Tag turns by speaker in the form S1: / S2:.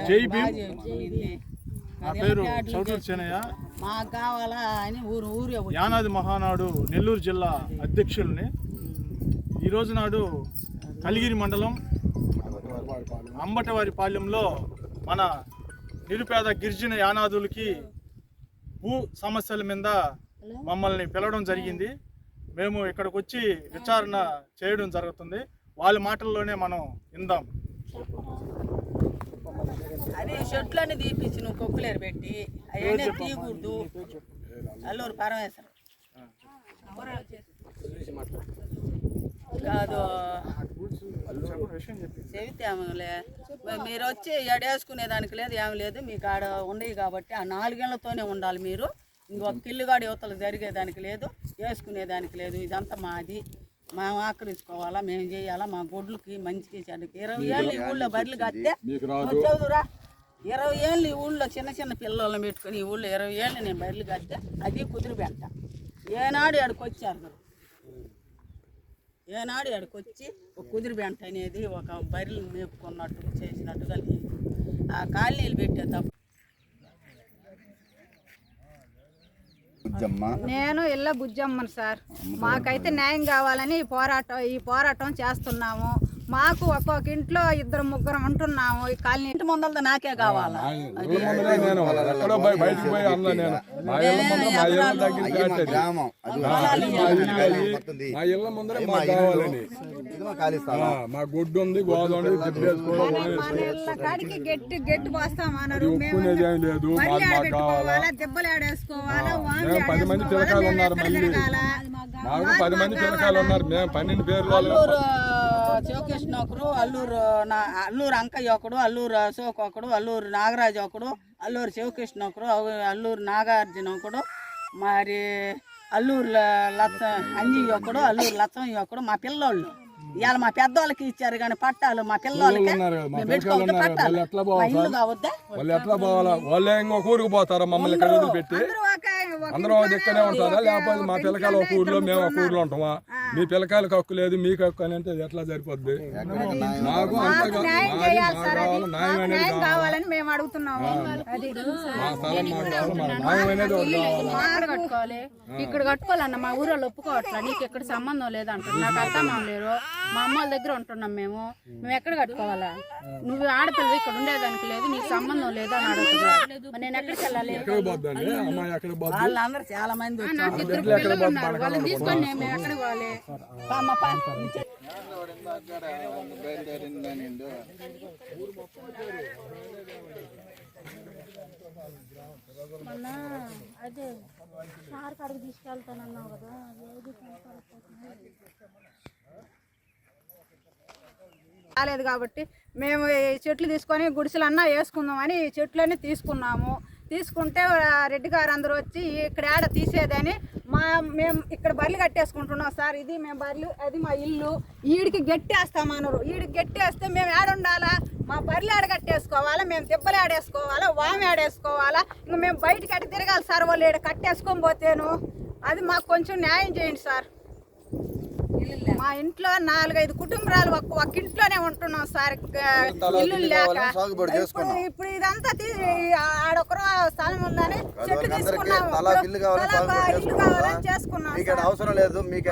S1: జై భీమ్. నా పేరు చౌటూరు చెన్నయ్య.
S2: మాకు కావాలా అని ఊరు
S1: యానాది మహానాడు నెల్లూరు జిల్లా అధ్యక్షుల్ని. ఈరోజు నాడు కలిగిరి మండలం అంబటవారిపాలెంలో మన నిరుపేద గిరిజన యానాదులకి భూ సమస్యల మీద మమ్మల్ని పిలవడం జరిగింది. మేము ఇక్కడికి వచ్చి విచారణ చేయడం జరుగుతుంది. వాళ్ళ మాటల్లోనే మనం విందాం.
S2: అది షెట్లని తీపించి నువ్వు కొక్కులేరు పెట్టి అవన్నీ తీయకూడదు. అల్లూరు పరమేశ్వరం కాదు చెబితేలే, మీరు వచ్చి ఎడేసుకునేదానికి లేదు, ఏమి లేదు. మీకు ఆడ ఉండవు కాబట్టి ఆ 4 ఏళ్లతోనే ఉండాలి. మీరు ఇంకొక కిల్లుగాడి యువతలు జరిగేదానికి లేదు, వేసుకునేదానికి లేదు. ఇదంతా మాది, మేము ఆకరించుకోవాలా, మేము చేయాలా. మా గొడ్లకి మంచికి చెడ్డకి 20 ఏళ్ళు ఈ ఊళ్ళో బర్రెలు కడితే చదువురా. 20 ఏళ్ళు ఈ ఊళ్ళో చిన్న చిన్న పిల్లలను పెట్టుకుని ఈ ఊళ్ళో 20 ఏళ్ళు నేను బర్రెలు కడితే అది కుదిరిపెట్ట. ఏనాడు ఆడికి వచ్చారు, ఏనాడు ఆడికి వచ్చి ఒక కుదిరిపెంట అనేది ఒక బర్రెలు మేపుకున్నట్టు చేసినట్టుగా లేదు. ఆ కాలనీలు పెట్టే తప్ప.
S3: నేను ఇళ్ళ బుజ్జమ్మను సార్. మాకైతే న్యాయం కావాలని ఈ పోరాటం చేస్తున్నాము. మాకు ఒక్కొక్క ఇంట్లో 2-3 ఉంటున్నాము. ఈ కాలనీ ఇంటి ముందలతో నాకే కావాలా. కాడికి గట్టి పోస్తామన్నారు. దెబ్బలు ఆడేసుకోవాలా.
S4: 10 మంది పిల్లకాయలు ఉన్నారు. మళ్ళీ మాకు 10 మంది పిల్లకాయలు ఉన్నారు. మేము 12 పేర్లు.
S2: అల్లూరు శివకృష్ణ ఒకరు, అల్లూరు అంకయ్య ఒకడు, అల్లూరు అశోక్ ఒకడు, అల్లూరు నాగరాజు ఒకడు, అల్లూరు శివకృష్ణ ఒకడు, అల్లూరు నాగార్జున ఒకడు, మరి అల్లూరు అంజయ్య ఒకడు, అల్లూరు లచ్చయ్య ఒకడు. మా పిల్లోళ్ళు ఇవాళ మా పెద్దోళ్ళకి ఇచ్చారు కానీ పట్టాలు మా పిల్లలకి
S4: వాళ్ళు ఎట్లా పోవాలా? వాళ్ళే ఇంకొక ఊరికి పోతారా? మమ్మల్ని ఇక్కడ వదిలిపెట్టి అందరూ ఇక్కడే ఉంటారా? లేకపోతే మా పిల్లకాయలు ఒక ఊర్లో మేము ఒక ఊర్లో ఉంటామా? మీ పిల్లకాయలకు హక్కు లేదు, మీకు హక్కు అని అంటే ఎట్లా సరిపోద్ది? మాకు అంతగా న్యాయం అనేది
S3: కావాలని మేము అడుగుతున్నాము.
S4: మా స్థలం మాకు కావాలి, మా న్యాయం అనేది
S3: కట్టుకోవాలి. ఇక్కడ కట్టుకోవాలన్న మా ఊళ్ళో ఒప్పుకోవట్లా. నీకు ఎక్కడ సంబంధం లేదంటారు. నాకు అర్థం లేదు. మా అమ్మ వాళ్ళ దగ్గర ఉంటున్నాం. మేము ఎక్కడ కట్టుకోవాలా? నువ్వు ఆడపిల్ల ఇక్కడ ఉండేదానికి లేదు, నీకు సంబంధం లేదా అని అడుగుతున్నారు. నేను ఎక్కడికి వెళ్ళాలి?
S2: వాళ్ళందరూ చాలా మంది
S3: నాకు 2 పిల్లలు ఉన్నారు. వాళ్ళని తీసుకొని మేము ఎక్కడికి పోవాలి? అదే సార్ కాడికి తీసుకెళ్తానన్నావు కదా. రాలేదు కాబట్టి మేము ఈ చెట్లు తీసుకొని గుడిసెలన్నా వేసుకుందామని ఈ చెట్లన్నీ తీసుకున్నాము. తీసుకుంటే రెడ్డి గారు అందరూ వచ్చి ఇక్కడ ఆడ తీసేదని మేము ఇక్కడ బర్రెలు కట్టేసుకుంటున్నాం సార్. ఇది మేము బర్రెలు, అది మా ఇల్లు. ఈడికి గట్టేస్తామన్నారు. ఈడికి గట్టేస్తే మేము ఆడుండాలా? మా బర్రెలు ఆడ కట్టేసుకోవాలా? మేము దెబ్బలు ఆడేసుకోవాలా? వామి ఆడేసుకోవాలా? ఇంకా మేము బయటికి అటు తిరగాలి సార్. వాళ్ళు ఇక్కడ కట్టేసుకొని పోతేను. అది మాకు కొంచెం న్యాయం చేయండి సార్. మా ఇంట్లో 4-5 కుటుంబాలు ఒక్క ఇంట్లోనే ఉంటున్నాం సార్. ఇల్లు లేక ఇప్పుడు ఇదంతా ఆడొకరు స్థలం ఉందని చెట్టు తీసుకున్నాము. ఇల్లు కావాలని చేసుకున్నాం.
S5: అవసరం లేదు. మీకు